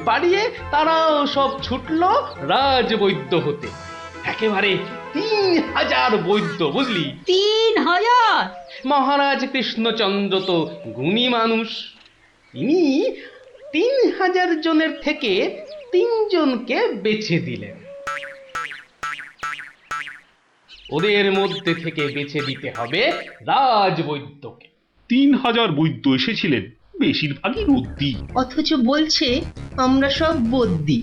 পাড়িয়ে তারাও সব ছুটলো রাজবৈদ্য হতে। একেবারে ৩,০০০ বৈদ্য, বুঝলি? ৩,০০০? মহারাজ কৃষ্ণচন্দ্র তো গুণী মানুষ। তিনি ৩,০০০ জনের থেকে ৩ জনকে বেছে দিলেন। ওদের মধ্যে থেকে বেছে দিতে হবে রাজবৈদ্যকে। ৩,০০০ বৈদ্য এসেছিলেন, বেশিরভাগই রদ্দি। অথচ বলছে আমরা সব বদ্যি।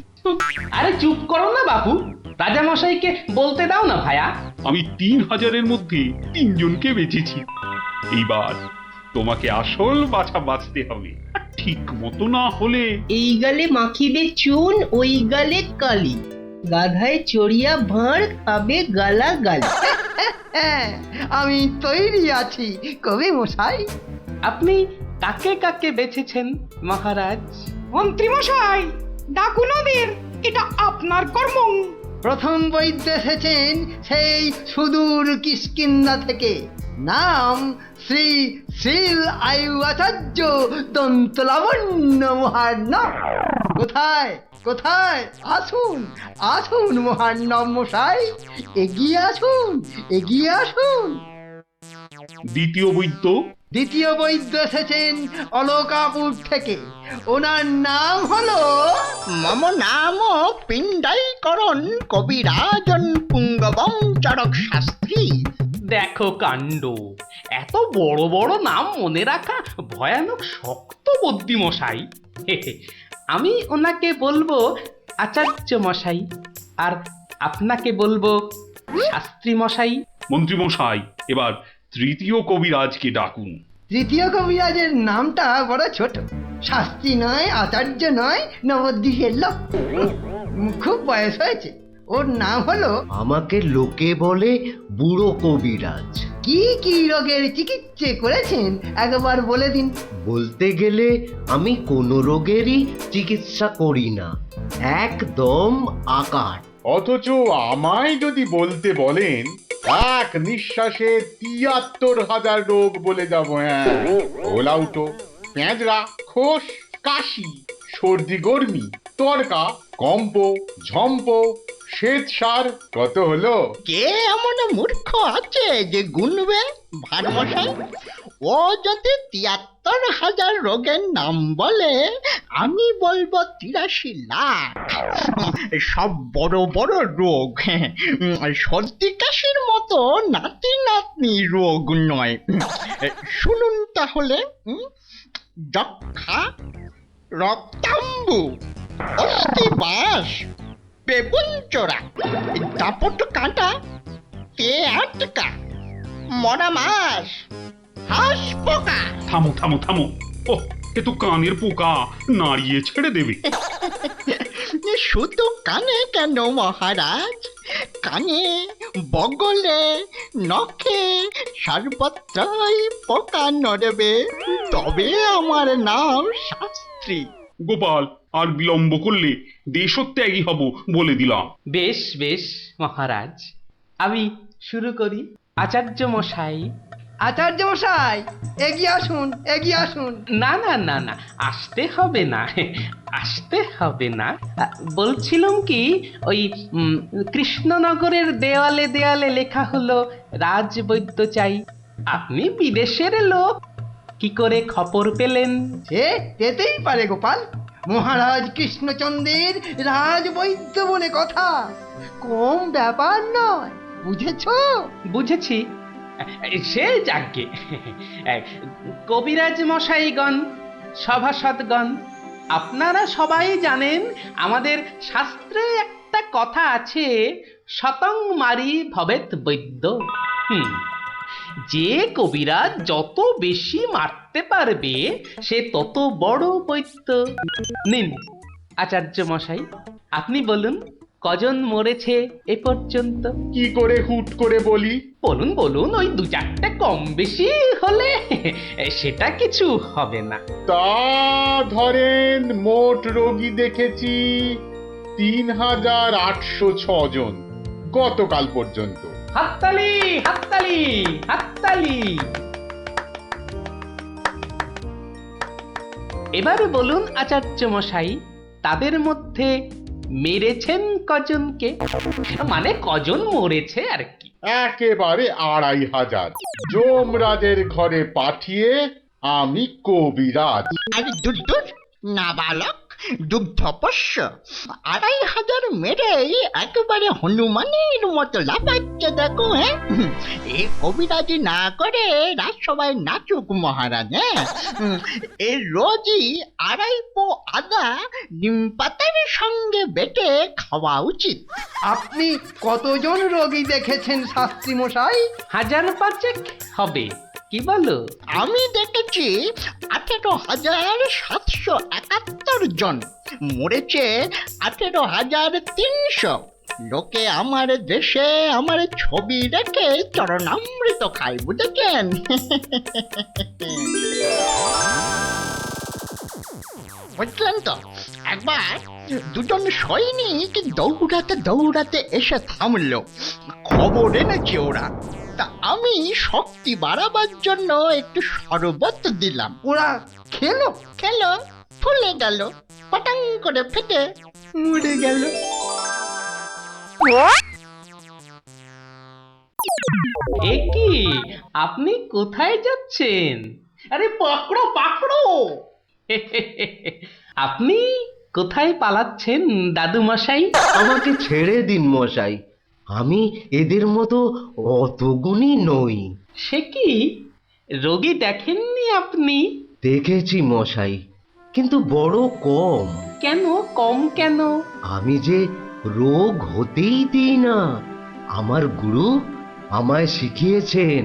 আরে চুপ করো না বাপু, রাজামশাইকে বলতে দাও না ভায়া। আমি ৩,০০০-এর মধ্যে ৩ জনকে বেঁচেছি। এইবার তোমাকে আসল বাছা বাঁচতে হবে, আর ঠিক মতো না হলে এই গালে মাখিবে চুন, ওই গালে কালি, গাধায় চড়িয়া ভাঁড় খাবে গালা গালি। আমি তৈরি আছি কবি মশাই। আপনি কাকে কাকে বেছেছেন মহারাজ? মন্ত্রী মশাই, ডাকুন ওদের, এটা আপনার কর্ম। প্রথম বৈদ্য এসেছেন সেই সুদূর কিষ্কিন্ধা থেকে, নাম শ্রী শ্রীল আয়ু আচার্য দন্তলাবণ্য মহার্ণব। কোথায় কোথায়? আসুন আসুন মহার্ণব মশাই, এগিয়ে আসুন এগিয়ে আসুন। দ্বিতীয় বৈদ্য দ্বিতীয় বৈদ্য এসেছেন অলকাপুর থেকে, ওনার নাম হলো মম নাম পিণ্ডাইকরণ কবিরাজন পুঙ্গবং চরক শাস্ত্রী। দেখো কাণ্ড, এত বড় বড় নাম মনে রাখা ভয়ানক শক্ত বুদ্ধি মশাই। আমি ওনাকে বলবো আচার্য মশাই, আর আপনাকে বলবো শাস্ত্রী মশাই। মন্ত্রী মশাই, এবার তৃতীয় কবিরাজকে ডাকুন। তৃতীয় কবিরাজের নামটা বড় ছোট, শাস্ত্রী নয়, আচার্য নয়, নবদ্বীপের লোক। খুব বয়স হয়েছে। ওর নাম হলো, আমাকে লোকে বলে বুড়ো কবিরাজ। কি কি রোগের চিকিৎসা করেছেন একবার বলে দিন। বলতে গেলে আমি কোনো রোগেরই চিকিৎসা করি না, একদম আকার। অথচ আমায় যদি বলতে বলেন, এক নিঃশ্বাসে ৭৩,০০০ রোগ বলে যাব। হ্যাঁ, ওলাউটো, পেঁজরা, খোস, কাশি, সর্দি গর্মি, তড়কা, কম্প, ঝম্প, শ্বেত সার, কত হলো? কে এমন মূর্খ আছে যে গুনবে ভারমশাই? ও যদি ৭৩,০০০ রোগের নাম বলে, আমি বলবো ৮৩ লাখ। সব বড় বড় রোগ, সর্দি কাশির মতো নাতি নাতনি রোগ নয়। শুনুন তাহলে, যক্ষা, রক্তাম্বু, অস্থিবাস, বেগুন চোরা, দাপট কাঁটা, তে আটকা, মরা মাছ, হাঁস পোকা। থামো থামো থামো, ও এ তো কানের পোকা, নাড়িয়ে ছেড়ে দেবে। শুধু কানে কেন মহারাজ, কানে, বগলে, নখে, সর্বত্রই পোকা নড়বে, তবে আমার নাম শাস্ত্রী। গোপাল, আর বিলম্ব করলে দেশত্যাগী হব বলে দিলাম। বেশ বেশ মহারাজ, আমি শুরু করি। আচার্য মশাই। আচার্য মশাই এগিয়ে আসুন এগিয়ে আসুন। না না না না, আসতে হবে না, আসতে হবে না। বলছিলাম কি, ওই কৃষ্ণনগরের দেওয়ালে দেওয়ালে লেখা হলো রাজবৈদ্য চাই। আপনি বিদেশের লোক, কি করে খবর পেলেন? সে যেতেই পারে গোপাল, মহারাজ কৃষ্ণচন্দ্রের রাজবৈদ্য বলে কথা, কম ব্যাপার নয়, বুঝেছো? বুঝেছি, সে যাকে। কবিরাজ মশাইগণ, সভাসদগণ, আপনারা সবাই জানেন আমাদের শাস্ত্রে একটা কথা আছে, শতং মারি ভবেত বৈদ্য। যে কবিরাজ যত বেশি মারতে পারবে সে তত বড় বৈদ্য। নিন আচার্য মশাই, আপনি বলুন কজন মরেছে এ পর্যন্ত? কি করে হুট করে বলি? বলুন বলুন, ওই ২-৪টে কম বেশি হলে সেটা কিছু হবে না। তা ধরেন মোট রোগী দেখেছি ৩,৮০৬ জন গতকাল পর্যন্ত। হাততালি হাততালি হাততালি। এবার বলুন আচার্য মশাই, তাদের মধ্যে মেরেছেন কজনকে? মানে কজন মরেছে আর কি। একেবারে 2500 যমরাজের ঘরে পাঠিয়ে আমি কবিরাজ। আরে দূর দূর, নাবালক, দুগ্ধপোষ্য, 2500 মেরেই একেবারে হনুমানের মতো লাফাচ্ছে দেখো। হ্যাঁ, এই কবিরাজি না করে রাজসভায় নাচুক মহারাজ। হ্যাঁ, এই রোজই 2.5 পো আদা নিম পাতার সঙ্গে বেটে খাওয়া উচিত। আপনি কতজন রোগী দেখেছেন শাস্ত্রী মশাই? 5,000 হবে, কি বলো? আমি দেখেছি 18,771 জন, মরেছে 18,300। লোকে আমার দেশে আমার ছবি রেখে চরণামৃত খায়, বুঝেছেন? বুঝলেন তো? একবার দুজন সৈনিক দৌড়াতে দৌড়াতে এসে থামলো। খবর এনেছে ওরা, তা আমি শক্তি বাড়াবার জন্য একটু শরবত দিলাম। ওরা খেলো? খেলো, ফুলে গেল, পটাং করে ফেটে মরে গেল। এ কি, আপনি কোথায় যাচ্ছেন? আরে পাকড়ো পাকড়ো। আপনি কোথায় পালাচ্ছেন দাদু মশাই? আমাকে ছেড়ে দিন মশাই, আমি এদের মতো অত গুণী নই। সে কি, রোগী দেখেননি আপনি? দেখেছি মশাই, কিন্তু বড় কম। কেন কম কেন? আমি যে রোগ হতেই দিই না। আমার গুরু আমায় শিখিয়েছেন,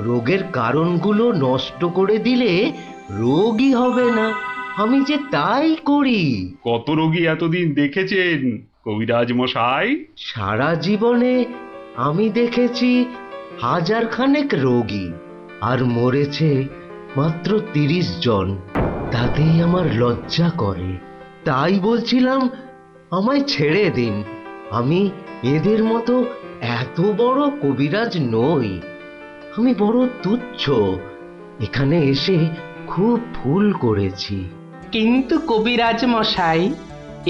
রোগের কারণগুলো নষ্ট করে দিলে রোগই হবে না। আমি যে তাই করি। কত রোগী এতদিন দেখেছেন কবিরাজ মশাই? সারা জীবনে আমি দেখেছি 1000 খানেক রোগী, আর মরেছে মাত্র 30 জন। তাতেই আমার লজ্জা করে। তাই বলছিলাম আমায় ছেড়ে দিন। আমি এদের মতো এত বড় কবিরাজ নই। আমি বড় তুচ্ছ। এখানে এসে খুব ভুল করেছি। কিন্তু কবিরাজ মশাই,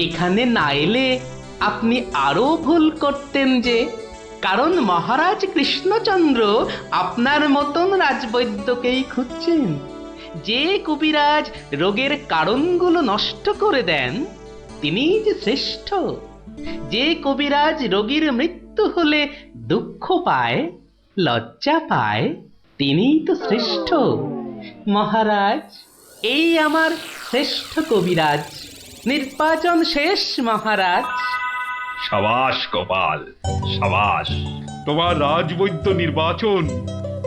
এখানে না এলে আপনি আরো ভুল করতেন যে। কারণ মহারাজ কৃষ্ণচন্দ্র আপনার মতন রাজবৈদ্যকেই খুঁজছেন। যে কবিরাজ রোগের কারণগুলো নষ্ট করে দেন, তিনিই যে শ্রেষ্ঠ। যে কবিরাজ রোগীর মৃত্যু হলে দুঃখ পায়, লজ্জা পায়, তিনিই তো শ্রেষ্ঠ। মহারাজ, এই আমার শ্রেষ্ঠ কবিরাজ। নির্বাচন শেষ মহারাজ। সাবাস গোপাল, সাবাস। তোমার রাজবৈদ্য নির্বাচন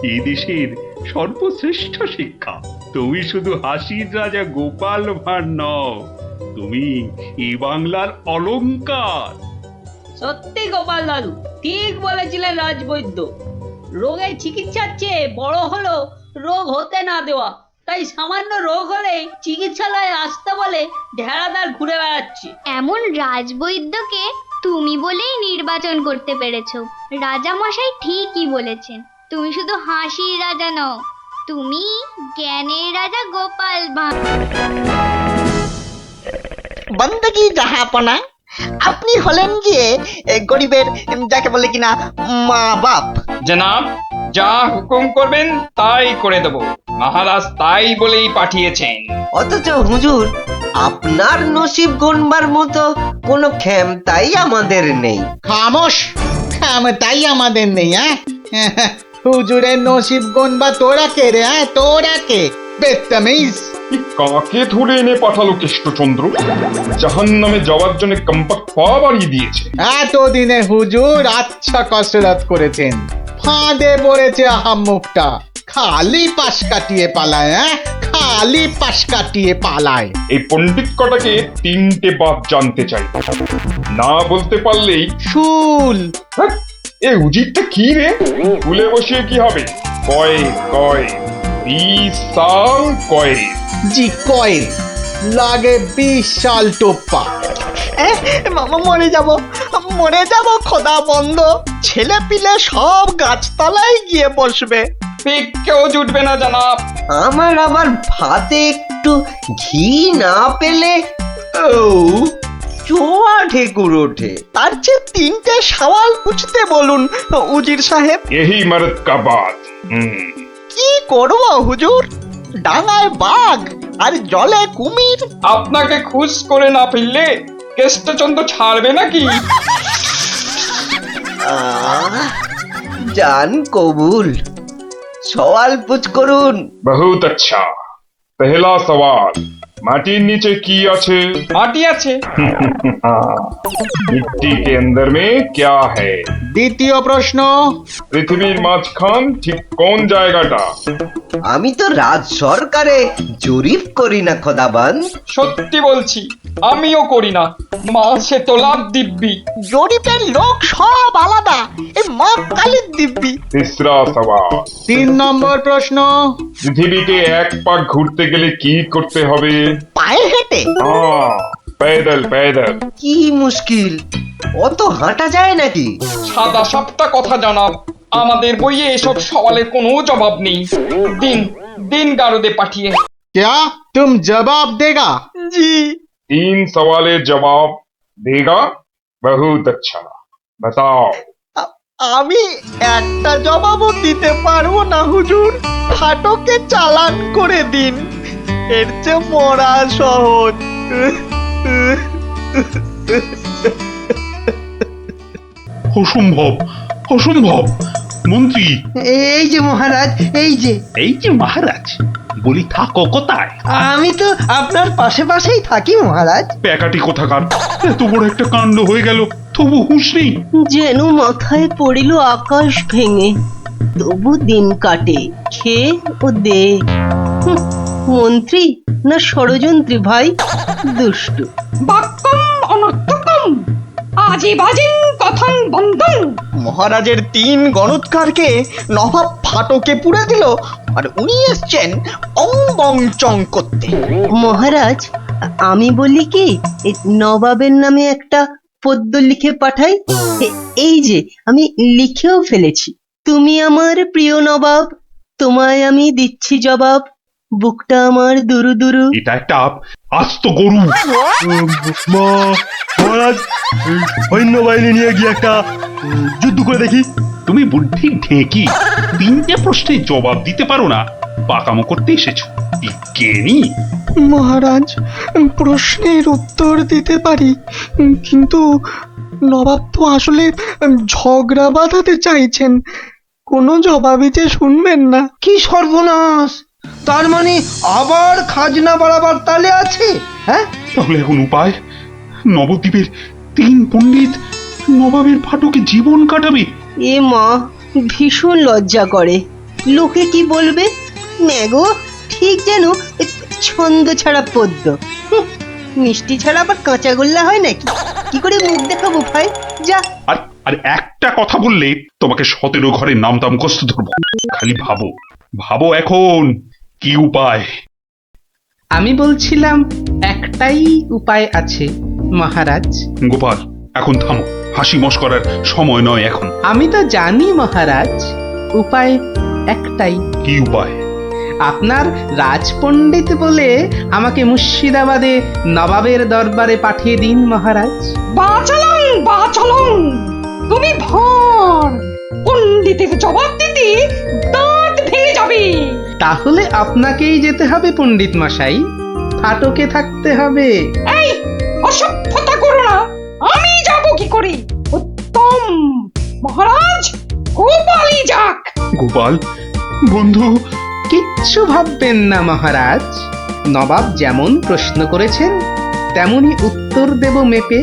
এই দেশের সর্বশ্রেষ্ঠ শিক্ষা। তুমি শুধু হাসির রাজা গোপাল ভাঁড় নও, তুমি এই বাংলার অলংকার। সত্যি গোপাল দাদু ঠিক বলেছিলেন রাজবৈদ্য। রোগের চিকিৎসার চেয়ে বড় হলো রোগ হতে না দেওয়া। তাই সামান্য রোগ হলেই চিকিৎসালয়ে আসতে বলে ঢেড়াদার ঘুরে বেড়াচ্ছে। এমন রাজবৈদ্যকে তুমি বলেই নির্বাচন করতে পেরেছো। রাজামশাই ঠিকই বলেছেন, তুমি শুধু হাসির রাজা নও, তুমি জ্ঞানের রাজা গোপাল ভাঁড়। বন্দগি জাহাপনা, আপনি হলেন গিয়ে গরিবের, যাকে বলে কিনা মা বাপ। জনাব, যা হুকুম করবেন তাই করে দেব। মহারাজ তাই বলেই পাঠিয়েছেন। অথচ হুজুর, আপনার নসিব গণবার মতো কোনো ক্ষমতাই আমাদের নেই। খামোশ, তাই আমাদের নেই। হ্যাঁ, হুজুরের নসিব গনবা তোরা কে রে? হ্যাঁ, তোরা কে? বেত্তামিজ। কাকে ধরে এনে পাঠালো কৃষ্ণচন্দ্র? জাহান্নামে যাওয়ার জন্য কম্পাক্ট পা বাড়িয়ে দিয়েছে। এতদিনে হুজুর আচ্ছা কসরত করেছেন, ফাঁদে পড়েছে আহাম্মুকটা। খালি পাশ কাটিয়ে পালায়। হ্যাঁ, খালি পাশ কাটিয়ে পালায়। এই পণ্ডিত কটাকে 3টে বাপ জানতে চাই, না বলতে পারলেই শুল। এ উজিরটা কি রে? ভুলে বসিয়ে কি হবে? কয় কয় বিশাল কয়। জি কয়েন লাগে, বিশাল টোপ্পা। মরে যাব খোদা বন্ধ। ছেলে পিলে সব গাছতলায় গিয়ে বসবে। কেউ জুটবে না জানাব। আমার আবার ভাতে একটু ঘি না পেলে ঢেকুর ওঠে। তার চেয়ে 3টে সওয়াল পুছতে বলুন উজির সাহেব। यही मर्द का बात। কি করব হুজুর, ডাঙায় বাঘ আর জলে কুমির। আপনাকে খুশ করে না ফেললে কেষ্টচন্দ্র ছাড়বে নাকি? জান কবুল, সওয়াল পুছ করুন। बहुत अच्छा। पहला सवाल, माटिर नीचे की আছে? মাটি আছে। मिट्टी के अंदर में क्या है? দ্বিতীয় প্রশ্ন, পৃথিবীর মাঝখান ঠিক কোন জায়গাটা? আমি তো রাজ সরকারে জরিপ করি না খোদাবান। সত্যি বলছি আমিও করি না, মাসে তোলার দিব্যি। জরিপের লোক সব আলাদা, এই মা কালীর দিব্যি। तीसरा सवाल, 3 নম্বর প্রশ্ন, পৃথিবীকে এক পাক ঘুরতে গেলে কি করতে হবে? পায়ে হেঁটে। হ্যাঁ, पैदल पैदल। কি মুশকিল, অত হাঁটা যায় নাকি? সাদা সাপটা কথা জানাব, আমাদের বইয়ে এসব সওয়ালের কোনো জবাব নেই। দিন দিন গারদে পাঠিয়ে। क्या तुम जवाब देगा? জি। 3 सवालेर जवाब देगा? बहुत अच्छा। बताओ। আমি একটা জবাবও দিতে পারবো না হুজুর, ফাটকে চালান করে দিন, এর চেয়ে মরা সহজ। অসম্ভব, অসম্ভব। মন্ত্রী, এই যে মহারাজ, এই যে এই যে মহারাজ, বলি থাকো কোথায়? আমি তো আপনার পাশে পাশেই থাকি মহারাজ। প্যাকাটি কোথাকার, এত বড় একটা কাণ্ড হয়ে গেল, তবু হুঁশ নেই। যেন মাথায় পড়িল আকাশ ভেঙে, তবু দিন কাটে খেয়ে ও দে। মন্ত্রী না ষড়যন্ত্রী ভাই, দুষ্টু। বাক্যম অনর্থকম আজে বাজে কথন বন্ধন। মহারাজের 3 গণৎকারকে নবাব ফাটকে পুড়ে দিল, আর উনি এসছেন অং বং চং করতে। মহারাজ, আমি বলি কি, এই নবাবের নামে একটা পদ্য লিখে পাঠাই। এই যে আমি লিখেও ফেলেছি। তুমি আমার প্রিয় নবাব, তোমায় আমি দিচ্ছি জবাব, বুকটা আমার দুরু দুরু। এটা একটা আস্ত গরু। মহারাজ, সৈন্যবাহিনী নিয়ে গিয়ে একটা যুদ্ধ করে দেখি। তুমি বুদ্ধি ঢেকি, 3টে প্রশ্নের জবাব দিতে পারো না, পাকামো করতে এসেছো। বিজ্ঞানী। মহারাজ, প্রশ্নের উত্তর দিতে পারি, কিন্তু নবাব তো আসলে ঝগড়া বাঁধাতে চাইছেন, কোনো জবাবই যে শুনবেন না। কি সর্বনাশ! তার মানে আবার খাজনা বাড়াবার তালে আছে? হ্যাঁ, তাহলে এখন উপায়? নবদ্বীপের 3 পণ্ডিত নবাবের ফাটকে জীবন কাটাবে। এ মা, ভীষণ লজ্জা করে, লোকে কি বলবে। ম্যাগো ঠিক যেন ছন্দ ছাড়া পদ্য। মিষ্টি ছাড়া আবার কাঁচা গোল্লা হয় নাকি? কি করে মুখ দেখাবো ভাই? যা। আর একটা কথা বললে তোমাকে 17 ঘরের নাম দাম কষ্ট ধরবো। খালি ভাবো, ভাবো এখন কি উপায়। আমি বলছিলাম একটাই উপায় আছে মহারাজ। গোপাল, এখন থামো, হাসি মশকরার সময় নয় এখন। আমি তো জানি মহারাজ, উপায় একটাই। কি উপায়? আপনার রাজপণ্ডিত বলে আমাকে মুর্শিদাবাদে নবাবের দরবারে পাঠিয়ে দিন মহারাজ। বাঁচালাম বাঁচালাম, তুমি ভর পণ্ডিতের জবাব দিতে দাঁত ভেঙে যাবে। তাহলে আপনাকেই যেতে হবে পণ্ডিত মশাই, ফাটকে থাকতে হবে। এই অসভ্যতা করো না, আমি যাব কি করে? উত্তম মহারাজ, গোপালই যাক। গোপাল বন্ধু, কিচ্ছু ভাববেন না মহারাজ, নবাব যেমন প্রশ্ন করেছেন তেমনি উত্তর দেব মেপে।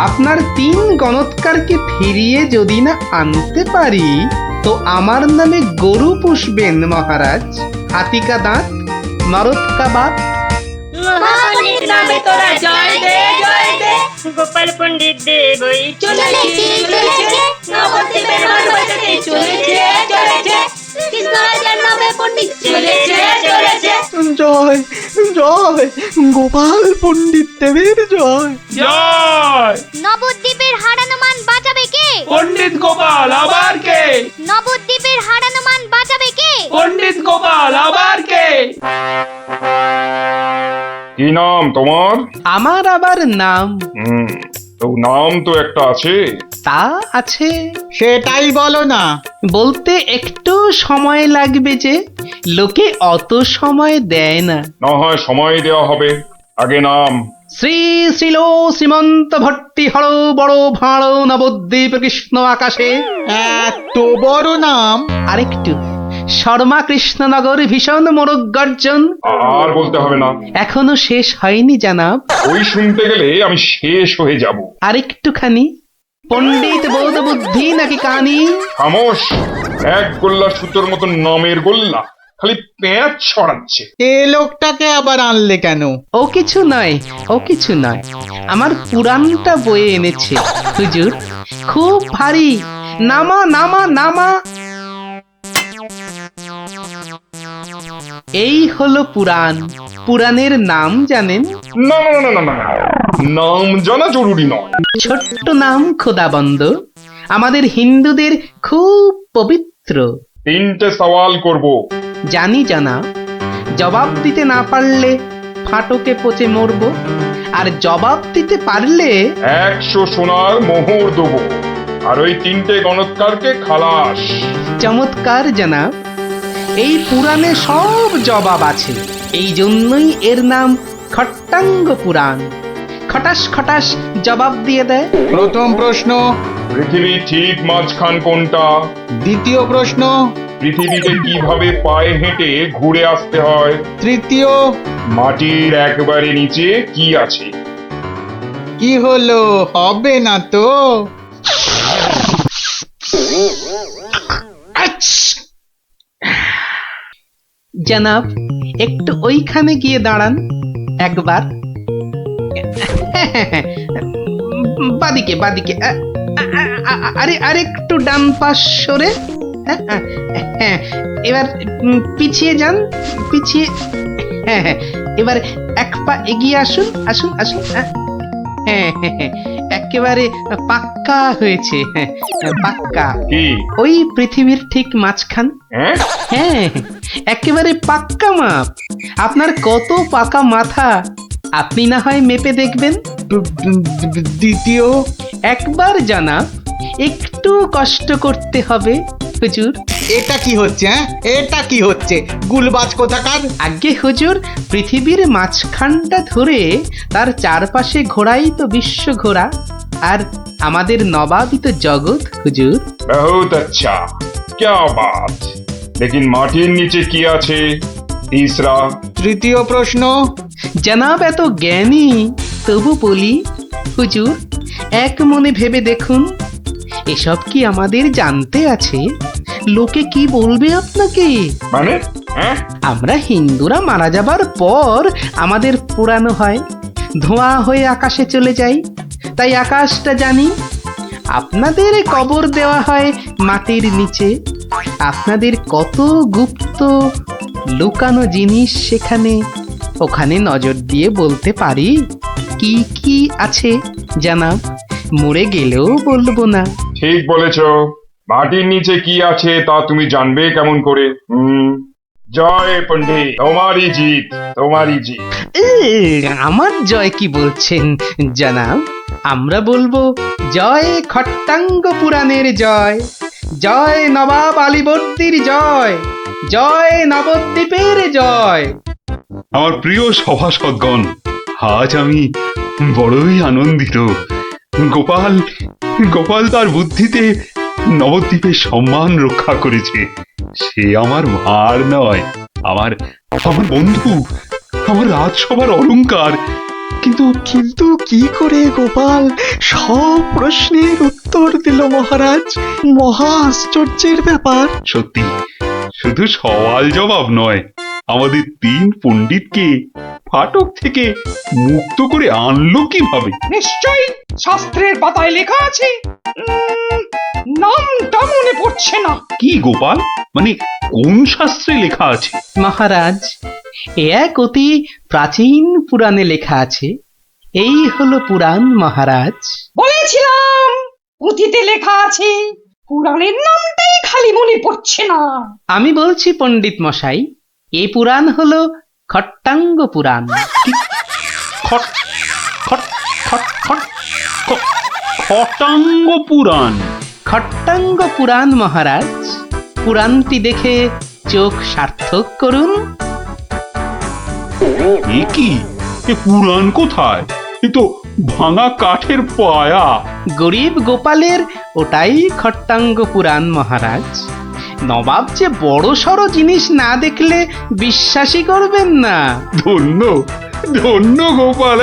আপনার 3 গণৎকারকে ফিরিয়ে যদি না আনতে পারি তো আমার নামে গরু পুষবেন মহারাজ, হাতিকা দাঁত, মরদকা বাপ। গোপাল পণ্ডিত দেবই চলেছে চলেছে, নবদ্বীপের হাট বাজাতে চলেছে চলেছে, কৃষ্ণরাজার নামে পণ্ডিত চলেছে চলেছে। জয় জয়, গোপাল পণ্ডিত দেবের জয় জয়। নবদ্বীপের হারানো মান বাঁচাবে কে? পণ্ডিত গোপাল, আবার কে? নবদ্বীপের হারানো মান বাঁচাবে কে? পণ্ডিত গোপাল, আবার কে? কি নাম তোমার? আমার আবার নাম? তো নাম তো একটা আছে। তা আছে, সেটাই বলো না। বলতে একটু সময় লাগবে যে, লোকে অত সময় দেয় না। না হয় সময় দেওয়া হবে, আগে নাম। শ্রী শ্রীল শ্রীমন্ত ভট্টি হর বড় ভাঁড় নবদ্বীপ কৃষ্ণ আকাশে। এত বড় নাম? আরেকটু, শর্মা কৃষ্ণনগর ভীষণ মোরগ গর্জন। আর বলতে হবে না, এখনো শেষ হয়নি জানাব। ওই শুনতে গেলে আমি শেষ হয়ে যাব। আরেকটুখানি, পণ্ডিত বোধ বুদ্ধি নাকি কানি। খামোশ, এক গোল্লার সুতোর মতো নামের গোল্লা, খালি প্যাঁচ ছড়াচ্ছে। এ লোকটাকে আবার আনলে কেন? ও কিছু নয়, ও কিছু নয়, আমার পুরাণটা বয়ে এনেছে হুজুর, খুব ভারী। নামা নামা নামা। এই হলো পুরাণ। পুরাণের নাম জানেন? না না না না না না, নাম জানা জরুরি নয়। ছোট্ট নাম খোদাবন্দ, আমাদের হিন্দুদের খুব পবিত্র। 3টে সওয়াল করব। জানি জানা, জবাব দিতে না পারলে ফাটকে পচে মরবো, আর জবাব দিতে পারলে 100 সোনার মোহর দেবো, আর ওই 3টে গণৎকারকে খালাস। চমৎকার জানাব। এই পুরাণে সব জবাব আছে, এই জন্যই এর নাম খট্টাঙ্গ পুরাণ। খটাস খটাস জবাব দিয়ে দেয়। প্রথম প্রশ্ন, পৃথিবী ঠিক মাঝখান কোনটা? দ্বিতীয় প্রশ্ন, পৃথিবীতে কিভাবে পায়ে হেঁটে ঘুরে আসতে হয়? তৃতীয়, মাটির একবারে নিচে কি আছে? কি হলো, হবে না তো? জানাব, একটু ওইখানে গিয়ে দাঁড়ান একবার। বাদিকে বাদিকে, আরে আরেকটু ডান পাশ সরে। এবার পিছিয়ে যান, পিছিয়ে। এবার এক পা এগিয়ে আসুন, আসুন আসুন। একেবারে পাক্কা হয়েছে, পাক্কা। কি? ওই পৃথিবীর ঠিক মাঝখান। হ্যাঁ, একেবারে পাক্কা মাপ। আপনার কত পাকা মাথা, আপনি না হয় মেপে দেখবেন। দ্বিতীয়, একবার জানাব, একটু কষ্ট করতে হবে হুজুর। এটা কি হচ্ছে? এটা কি হচ্ছে? গুলবাজ কোথাকার। আগে হুজুর, পৃথিবীর মাঝখানটা ধরে তার চারপাশে ঘোরাই তো বিশ্ব ঘোরা, আর আমাদের নবাবই তো জগৎ হুজুর। বহুত আচ্ছা, क्या बात। लेकिन মাটির নিচে কি আছে? তিসরা। তৃতীয় প্রশ্ন, জানাব এত জ্ঞানী, তবু বলি হুজুর, এক মনে ভেবে দেখুন, এসব কি আমাদের জানতে আছে? লোকে কি বলবে আপনাকে? মানে আমরা হিন্দুরা মারা যাবার পর আমাদের পোড়ানো হয়, ধোঁয়া হয়ে আকাশে চলে যাই, তাই আকাশটা জানি। আপনাদের কবর দেওয়া হয় মাটির নিচে, আপনাদের কত গুপ্ত লুকানো জিনিস সেখানে, ওখানে নজর দিয়ে বলতে পারি কি কি আছে জানাব, মরে গেলেও বলবো না। ঠিক বলেছো, মাটির নিচে কি আছে তা তুমি জানবে কেমন করে? জয় পণ্ডিত, তোমারই জিত, তোমারই জিত। আমার জয় কি বলছেন জানাব? আমরা বলবো জয় খট্টাঙ্গ পুরাণের জয়, জয় নবাব আলীবর্দীর জয়, জয় নবদ্বীপের জয়। আমার প্রিয় সভাসদগণ, আজ আমি বড়ই আনন্দিত। গোপাল গোপাল তার বুদ্ধিতে নবদ্বীপের সম্মান রক্ষা করেছে। সে আমার ভার নয়, আমার আমার বন্ধু, আমার রাজসভার অলংকার। কিন্তু কিন্তু কি করে গোপাল সব প্রশ্নের উত্তর দিল মহারাজ? মহা আশ্চর্যের ব্যাপার। সত্যি, শুধু সওয়াল জবাব নয়, আমাদের 3 পণ্ডিতকে ফাটক থেকে মুক্ত করে আনলো কিভাবে? নিশ্চয়ই শাস্ত্রের পাতায় লেখা আছে, নামটা মনে পড়ছে না। কি গোপাল, মানে কোন শাস্ত্রে লেখা আছে? মহারাজ, এ এক অতি প্রাচীন পুরাণে লেখা আছে। এই হলো পুরাণ মহারাজ। বলেছিলাম পুঁথিতে লেখা আছে, পুরাণের নামটাই খালি মনে পড়ছে না। আমি বলছি পণ্ডিত মশাই, এই পুরাণ হলো খট্টাঙ্গ পুরাণ। খট খট খট খট খটাঙ্গ পুরাণ। খট্টাঙ্গ পুরাণ মহারাজ, পুরাণটি দেখে চোখ সার্থক করুন। এ কি, এ পুরাণ কোথায়? এ তো ভাঙা কাঠের পায়া। গরিব গোপালের ওটাই খট্টাঙ্গ পুরাণ মহারাজ। নবাব যে বড় সড় জিনিস না দেখলে বিশ্বাসই করবেন না। ধন্য ধন্য গোপাল।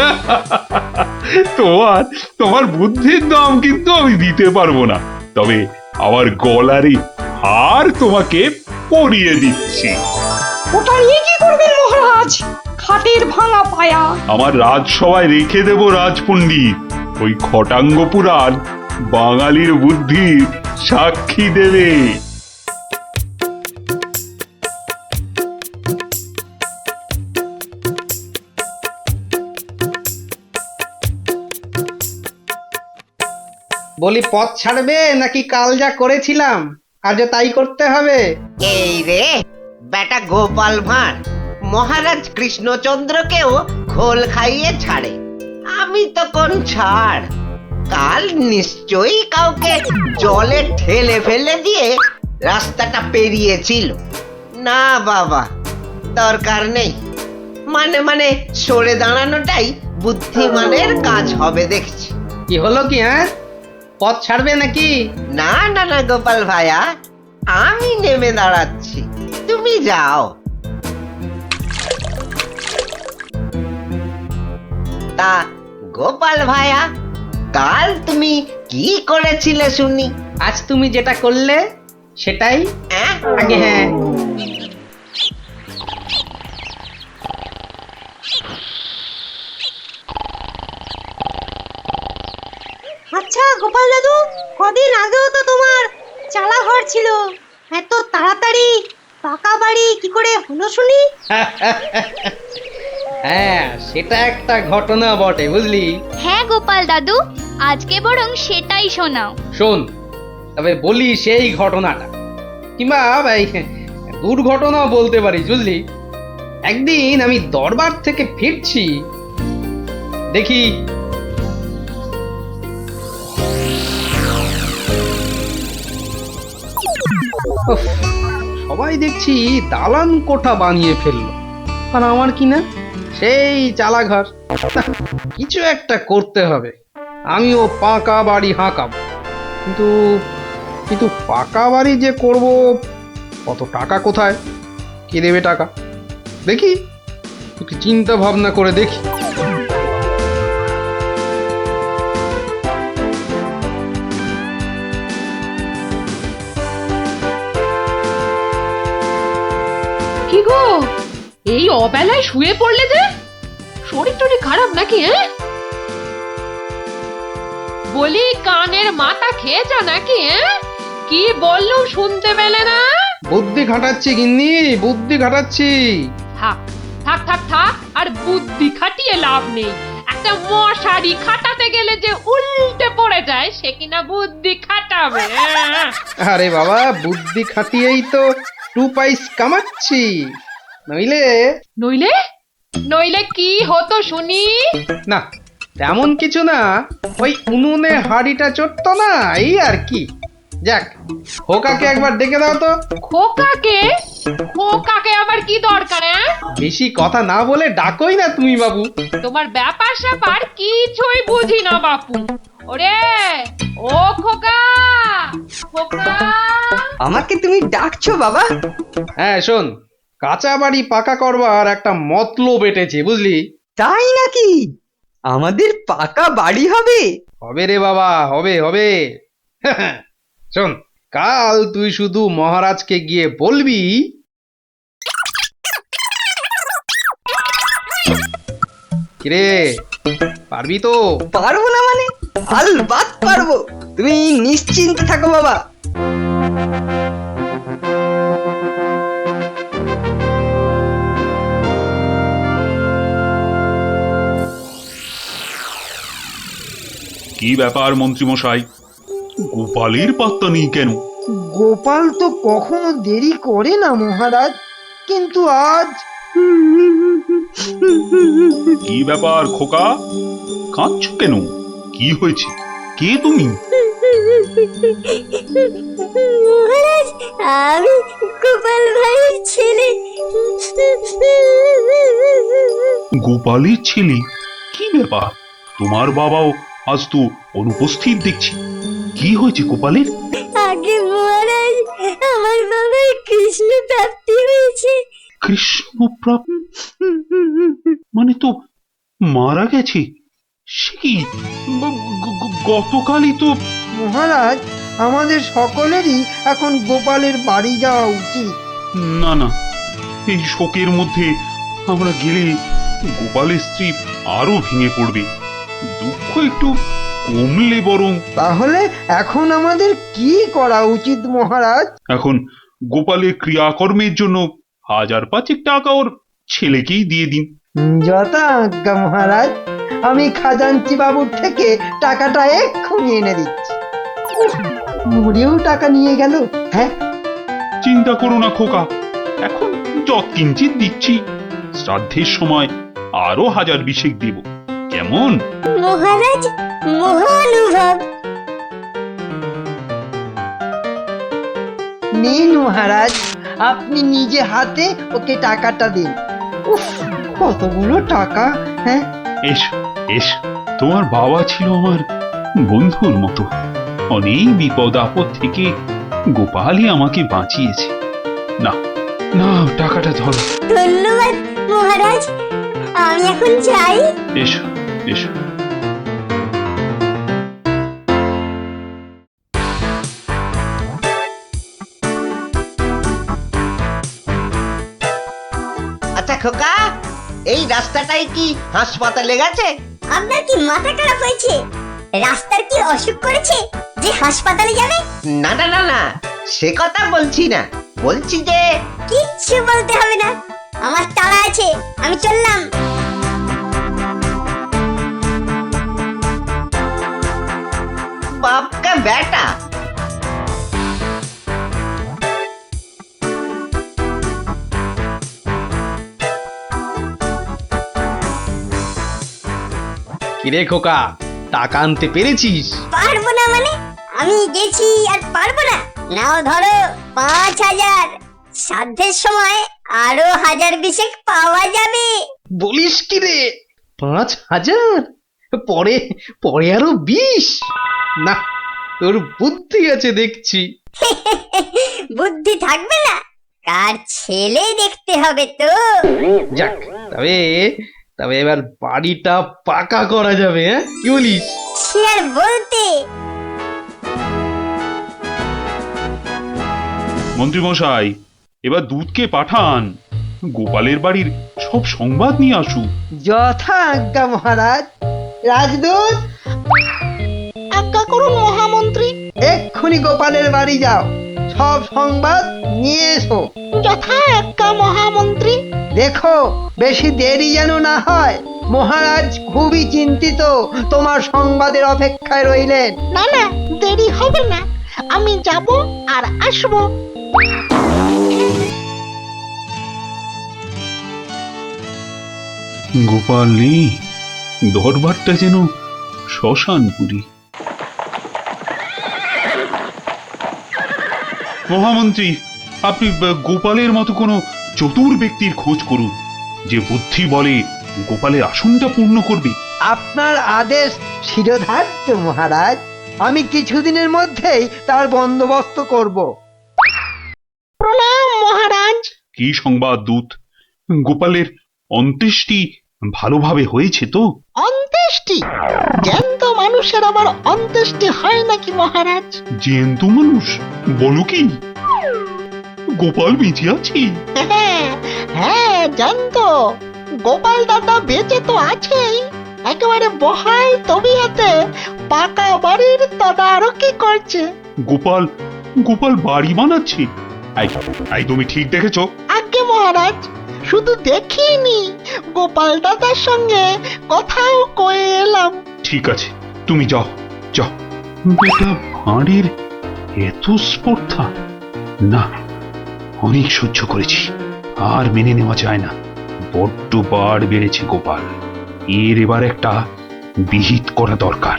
তোমার বুদ্ধির দাম কিন্তু আমি দিতে পারবো না, তবে আমার গলারই হার তোমাকে পরিয়ে দিচ্ছি। ওটা নিয়ে কি করবেন মহারাজ? খাটের ভাঙা পায়া। আমার রাজসভায় রেখে দেব রাজপণ্ডিত। ওই খটাঙ্গ পুরাণ বাঙালির বুদ্ধির সাক্ষী দেবে। বলি পথ ছাড়বে নাকি কাল যা করেছিলাম আজও তাই করতে হবে? এই রে বেটা গোপাল ভাঁড় মহারাজ কৃষ্ণচন্দ্রকেও খোল খাইয়ে ছাড়ে, আমি তো কোন ছাড়। কাল নিশ্চয়ই কাউকে জলে ঠেলে ফেলে দিয়ে রাস্তাটা পেরিয়েছিল। না বাবা, দরকার নেই। মানে সরে দাঁড়ানোটাই বুদ্ধিমানের কাজ হবে দেখছি। কি হলো কি, হ্যাঁ? পথ ছাড়বে নাকি? না না না গোপাল ভাইয়া, আমি নেমে দাঁড়াচ্ছি, তুমি যাও। তা গোপাল ভাইয়া, কাল তুমি কি করেছিলে শুনি? আজ তুমি যেটা করলে সেটাই আগে। হ্যাঁ, আচ্ছা গোপাল দাদু, কদিন আগেও তো তোমার চালা ঘর ছিল, এত তাড়াতাড়ি পাকা বাড়ি কি করে হলো শুনি? হ্যাঁ সেটা একটা ঘটনা বটে, বুঝলি? হ্যাঁ গোপাল দাদু, আজকে বরং সেটাই শোনাও। শোন, তবে বলি সেই ঘটনাটা, কিংবা এই দুর্ঘটনাও বলতে পারিস, বুঝলি? একদিন আমি দরবার থেকে ফিরছি, দেখি উফ, সবাই দেখছি দালান কোঠা বানিয়ে ফেললো, আর আমার কি না সেই চালাঘর। কিছু একটা করতে হবে, আমিও পাকা বাড়ি হাঁকাবো। কিন্তু কিন্তু পাকা বাড়ি যে করব, কত টাকা কোথায়, কে দেবে টাকা? দেখি একটু চিন্তা ভাবনা করে দেখি। কি গো, এই অবেলায় শুয়ে পড়লে যে? শরীর টরীর খারাপ নাকি? বলি কানের মাথা খেয়েছ নাকি? কি বললুম শুনতে পেলে না? বুদ্ধি খাটাচ্ছি গিন্নি, বুদ্ধি খাটাচ্ছি। থাক থাক থাক থাক, আর বুদ্ধি খাটিয়ে লাভ নেই। একটা মশারি খাটাতে গেলে যে উল্টে পড়ে যায়, সে কিনা বুদ্ধি খাটাবে? আরে বাবা, বুদ্ধি খাটিয়েই তো 2 পয়সা কামাচ্ছি, নইলে নইলে নইলে কি হতো শুনি? না, তেমন কিছু না, ওই উনুনে হাড়িটা চড়তো না, এই আর কি। যাক, খোকাকে একবার ডেকে দাও তো। খোকাকে? খোকাকে আবার কি দরকার? বেশি কথা না বলে ডাকোই না তুমি বাবু। তোমার ব্যাপার স্যাপার কিছুই বুঝি না বাপু। ওরে ও খোকা, খোকা। আমাকে তুমি ডাকছো বাবা? হ্যাঁ শোন, কাঁচা বাড়ি পাকা করবার একটা মতলব এটেছে, বুঝলি? তাই নাকি? আমাদের পাকা বাড়ি হবে? হবে রে বাবা, হবে হবে। শোন, কাল তুই শুধু মহারাজকে গিয়ে বলবি, কিরে পারবি তো? পারবো না মানে? আলবাত পারবো, তুমি নিশ্চিন্তে থাকো বাবা। কি ব্যাপার মন্ত্রীমশাই, গোপালের পাত্তা নেই কেন? গোপাল তো কখনো দেরি করে না মহারাজ, কিন্তু আজ। কি ব্যাপার খোকা, কাঁদছ কেন? কি হয়েছে? কে তুমি? মহারাজ, আমি গোপাল ভাইয়ের ছেলে। গোপালের ছেলে? কি ব্যাপার, তোমার বাবাও আজ তো অনুপস্থিত দেখছি। কি হয়েছে গোপালের? আগে মহারাজ, আমার বাবার কৃষ্ণ প্রাপ্তি হয়েছে। কৃষ্ণ মানে তো মারা গেছে? সে কি, গতকালই তো। মহারাজ, আমাদের সকলেরই এখন গোপালের বাড়ি যাওয়া উচিত। না না, এই শোকের মধ্যে আমরা গেলে গোপালের স্ত্রী আরো ভেঙে পড়বে। দুঃখ একটু কমলে বরং। তাহলে এখন আমাদের কি করা উচিত মহারাজ? এখন গোপালের ক্রিয়াকর্মের জন্য 1000-5 টাকা ওর ছেলেকেই দিয়ে দিন। যথা আজ্ঞা মহারাজ। আমি খাজাঞ্চি বাবুর থেকে টাকাটা এক্ষুনি এনে দিচ্ছি। মরেও টাকা নিয়ে গেল। হ্যাঁ, চিন্তা করো না খোকা, এখন যৎকিঞ্চিৎ দিচ্ছি। শ্রাদ্ধের সময় আরো 1000 দেব, কেমন? মহারাজ, মহানুভব। নিন মহারাজ, আপনি নিজে হাতে ওকে টাকাটা দিন। উফ, কতগুলো টাকা! হ্যাঁ, এসো এসো, তোমার বাবা ছিল আমার বন্ধুর মতো। অনেক বিপদ আপদ থেকে গোপালই আমাকে বাঁচিয়েছে। না না, টাকাটা ধরো। ধন্যবাদ মহারাজ, আমি এখন যাই। এসো এসো। আচ্ছা খোকা, এই রাস্তাটাই কি হাসপাতালে গেছে? আপনার কি মাথা খারাপ হয়েছে? রাস্তার কি অসুখ করেছে যে হাসপাতালে যাবে? না না না না, সে কথা বলছি না, বলছি যে কিচ্ছু বলতে হবে না, আমার তাড়া আছে, আমি চললাম। বাপ কা বেটা। কিরে খোকা, টাকা আনতে পেরেছিস? পারবো না মানে? আমি গেছি আর পারবো না? নাও ধরো 5000। শ্রাদ্ধের সময় আরো 1000 পাওয়া যাবে। বলিস কি রে? 5000? পরে পরে আরো 20? না, তোর বুদ্ধি আছে দেখছি। বুদ্ধি থাকবে না? কার ছেলে দেখতে হবে তো। যাক, তবে তবে এবার বাড়িটা পাকা করা যাবে। হ্যাঁ, কি বলিস? সে আর বলতে। মন্ত্রী মশাই, এবার দুধকে পাঠান, গোপালের বাড়ির সব সংবাদ নিয়ে আসুক। যথা আজ্ঞা মহারাজ। রাজদূত, আজ্ঞা করুন মহামন্ত্রী। এক্ষুনি গোপালের বাড়ি যাও, সব সংবাদ নিয়ে এসো। যথা আজ্ঞা মহামন্ত্রী। দেখো বেশি দেরি যেন না হয়। মহারাজ খুবই চিন্তিত, তোমার সংবাদের অপেক্ষায় রইলেন। না না, দেরি হবে না, আমি যাব আর আসব। গোপাল নেই, দরবারটা যেন শ্মশানপুরী। মহামন্ত্রী, আপনি গোপালের মতো কোনো চতুর ব্যক্তির খোঁজ করুন, যে বুদ্ধি বলে গোপালের আসনটা পূর্ণ করবে। আপনার আদেশ শিরোধার্য মহারাজ। আমি কিছুদিনের মধ্যেই তার বন্দোবস্ত করব। প্রণাম মহারাজ। কি সংবাদ দূত? গোপালের অন্ত্যেষ্টি ভালোভাবে হয়েছে তো? অন্ত্যেষ্টি? জ্যান্ত মানুষের আবার অন্ত্যেষ্টি হয় নাকি মহারাজ? জ্যান্ত মানুষ? বলো কি? গোপাল বেঁচে আছে? হ্যাঁ হ্যাঁ, জ্যান্ত। গোপাল দাদা বেঁচে তো আছেই, একেবারে বহাল তবিয়তে পাকা বাড়ির তদারকি করছে। গোপাল গোপাল বাড়ি বানাচ্ছে? এই তুমি ঠিক দেখেছো? আজ্ঞে মহারাজ, শুধু দেখিনি, গোপাল দাদার সঙ্গে কথাও কয়ে এলাম। ঠিক আছে, তুমি যাও যাও। বেটা ভাঁড়ের এত স্পর্ধা? না, অনেক সহ্য করেছি, আর মেনে নেওয়া যায় না। বড্ড বাড় বেড়েছে গোপাল, এর এবার একটা বিহিত করা দরকার।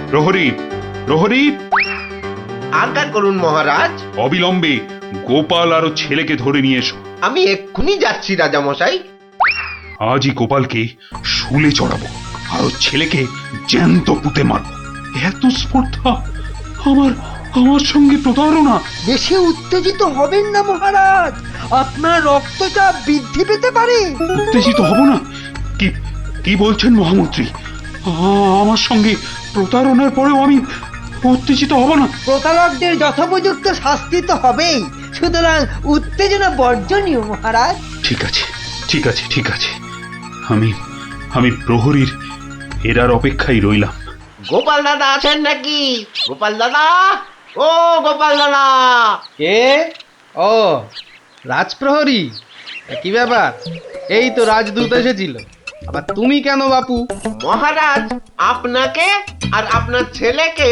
প্রহরী, প্রহরী, আজ্ঞা করুন মহারাজ। অবিলম্বে গোপাল আর ওর ছেলেকে ধরে নিয়ে এসো। আমি এক্ষুনি যাচ্ছি রাজামশাই। আজই গোপালকে শুলে চড়াবো আর ওর ছেলেকে জ্যান্ত পুঁতে মারবো। এত স্পর্ধা! আমার আমার সঙ্গে প্রতারণা! বেশি উত্তেজিত হবেন না মহারাজ, আপনার রক্তচাপ বৃদ্ধি পেতে পারে। উত্তেজিত হব না? কি কি বলছেন মহামন্ত্রী? আমার সঙ্গে প্রতারণার পরেও আমি উত্তেজিত হব না? প্রতারকদের যথোপযুক্ত শাস্তি তো হবেই, সুতরাং উত্তেজনা বর্জনীয় মহারাজ। ঠিক আছে, ঠিক আছে, ঠিক আছে। আমি আমি প্রহরীর এরার অপেক্ষায় রইলাম। গোপাল দাদা আছেন নাকি? গোপাল দাদা, ও গোপাল দাদা। কে? ও রাজপ্রহরী, কি ব্যাপার? এই তো রাজদূত এসেছিল, আবার তুমি কেন বাপু? মহারাজ আপনাকে আর আপনার ছেলেকে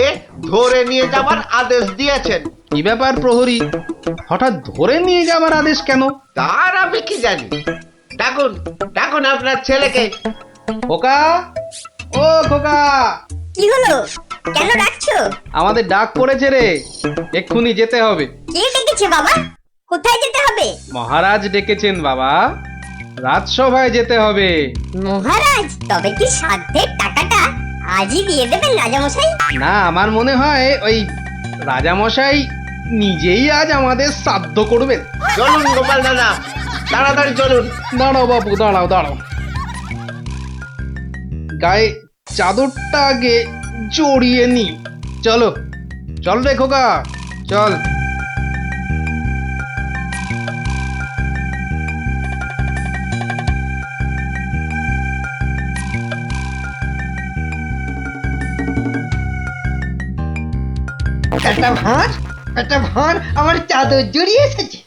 ধরে নিয়ে যাবার আদেশ দিয়েছেন। কি ব্যাপার প্রহরী, হঠাৎ ধরে নিয়ে যাবার আদেশ কেন? তার আমি কি জানি। ডাকুন, ডাকুন আপনার ছেলেকে। খোকা, ও খোকা। কি হলো? কেন ডাকছো? আমাদের ডাক পড়েছে রে, এক্ষুনি যেতে হবে। কে ডেকেছে বাবা? কোথায় যেতে হবে? মহারাজ ডেকেছেন বাবা, রাজসভায় যেতে হবে। মহারাজ, তবে কি সাধ্যের টাকাটা আজই দিয়ে দেবেন রাজামশাই? না, আমার মনে হয় ওই রাজামশাই নিজেই আজ আমাদের শ্রাদ্ধ করবেন। চলুন গোপাল দাদা, তাড়াতাড়ি চলুন। দাঁড়াও বাপু, দাঁড়াও দাঁড়াও, গায়ে চাদরটা আগে জড়িয়ে নি। চলো চল রে খোকা, চল। একটা ভাঁড় আমার চাদর জড়িয়ে এসেছে।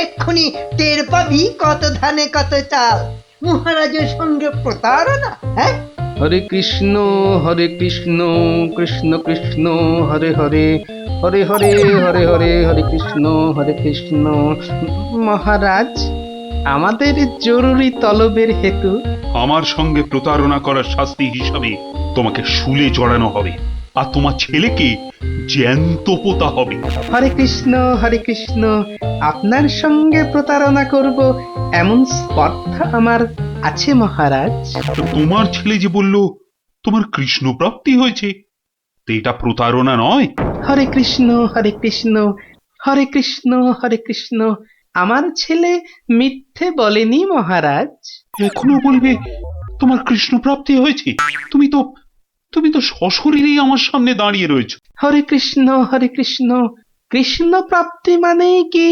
এক্ষুনি টের পাবি কত ধানে কত চাল। মহারাজের সঙ্গে প্রতারণা, হ্যাঁ? হরে কৃষ্ণ কৃষ্ণ কৃষ্ণ হরে হরে, হরে হরে হরে হরে, হরে কৃষ্ণ। মহারাজ, আমাদের জরুরি তলবের হেতু আমার সঙ্গে প্রতারণা করার শাস্তি হিসাবে তোমাকে শুলে চড়ানো হবে আর তোমার ছেলেকে জ্যান্ত পোতা হবে। হরে কৃষ্ণ, আপনার সঙ্গে প্রতারণা করব এমন স্পর্ধা আমার আছে মহারাজ। তো তোমার ছেলে যে বলল তোমার কৃষ্ণ প্রাপ্তি হয়েছে, তো এটা প্রতারণা নয়? হরে কৃষ্ণ হরে কৃষ্ণ, আমার ছেলে মিথ্যে বলেনি মহারাজ। এখনো বলবে তোমার কৃষ্ণ প্রাপ্তি হয়েছে? তুমি তো সশরীরেই আমার সামনে দাঁড়িয়ে রয়েছো। হরে কৃষ্ণ, কৃষ্ণ প্রাপ্তি মানে কি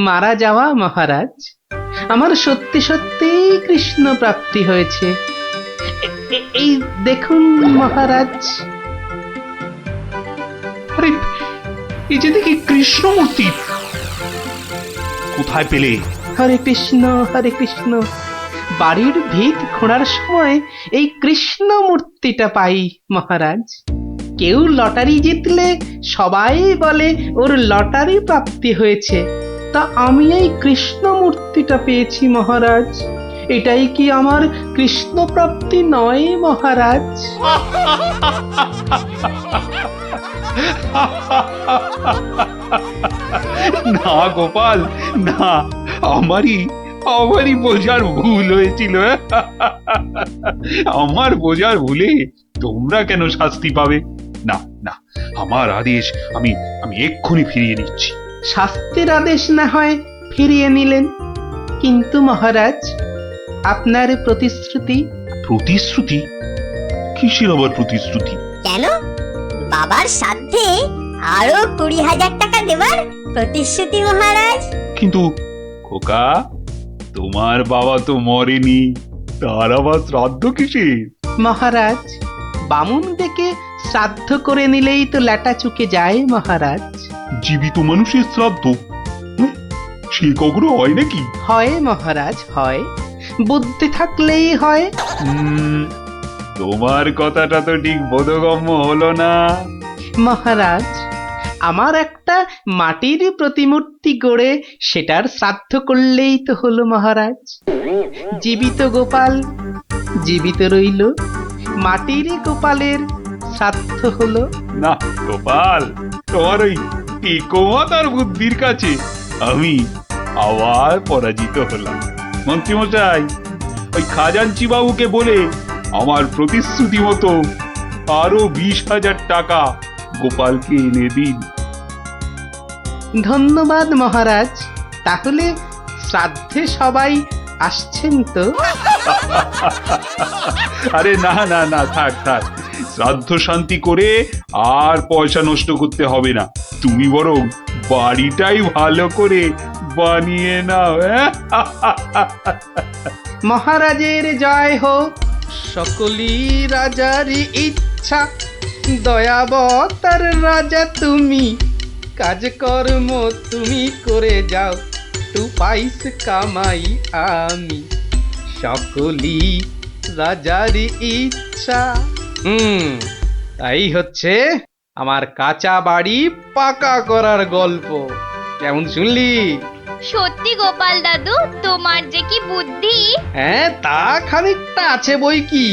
মারা যাওয়া মহারাজ? আমার সত্যি সত্যি কৃষ্ণ প্রাপ্তি হয়েছে। এই দেখুন মহারাজ। আরে, এই যে দেখি কৃষ্ণমূর্তি, কোথায় পেলে? হরে কৃষ্ণ, বাড়ির ভিত খোঁড়ার সময় এই কৃষ্ণ মূর্তিটা পাই মহারাজ। কেউ লটারি জিতলে সবাই বলে ওর লটারি প্রাপ্তি হয়েছে, তা আমি এই কৃষ্ণ মূর্তিটা পেয়েছি মহারাজ। এটাই কি আমার কৃষ্ণ প্রাপ্তি নয় মহারাজ? না গোপাল, না, আমারই বোঝার ভুল হয়েছিল। আমার বোঝার ভুলে তোমরা কেন শাস্তি পাবে? না না, আমার আদেশ আমি এক্ষুনি ফিরিয়ে নিচ্ছি। শাস্তির আদেশ না হয় ফিরিয়ে নিলেন, কিন্তু মহারাজ আপনার প্রতিশ্রুতি? প্রতিশ্রুতি? কিসের আবার প্রতিশ্রুতি? কেন? বাবার সাথে আরো 20,000 টাকা দেবার প্রতিশ্রুতি মহারাজ। কিন্তু খোকা, তোমার বাবা তো মরেনি, তার আবার শ্রাদ্ধ কিসের? মহারাজ, বামুন ডেকে শ্রাদ্ধ করে নিলেই তো ল্যাটা চুকে যায় মহারাজ। জীবিত মানুষের শ্রাদ্ধ সে কখনো হয় নাকি? হয় মহারাজ, হয়, বুদ্ধি থাকলেই হয়। তোমার কথাটা তো ঠিক বোধগম্য হলো না মহারাজ। আমার একটা মাটির প্রতিমূর্তি গড়ে সেটার শ্রাদ্ধ করলেই তো হলো মহারাজ। জীবিত গোপাল জীবিত রইল, মাটির গোপালের শ্রাদ্ধ হলো। না গোপাল, তোমার ওই টিকমাতার বুদ্ধির কাছে আমি আবার পরাজিত হলাম। মন্ত্রীমশাই, ওই খাজাঞ্চি বাবুকে বলে আমার প্রতিশ্রুতি মতো আরো 20,000 টাকা গোপালকে এনে দিন। ধন্যবাদ মহারাজ। তাহলে শ্রাদ্ধে সবাই আসছেন তো? আরে না না না, থাক থাক, শ্রাদ্ধ শান্তি করে আর পয়সা নষ্ট করতে হবে না। তুমি বরং বাড়িটাই ভালো করে বানিয়ে নাও। মহারাজের জয় হোক, সকলই রাজারই ইচ্ছা, দয়াবতার রাজা তুমি, কাজকর্ম তুমি করে যাও, তু পাইস কামাই আমি, সকলই রাজারই ইচ্ছা। তাই হচ্ছে আমার কাঁচা বাড়ি পাকা করার গল্প। কেমন শুনলি? সত্যি গোপাল দাদু, তোমার যে কি বুদ্ধি! হ্যাঁ, তা খানিকটা আছে বই কি।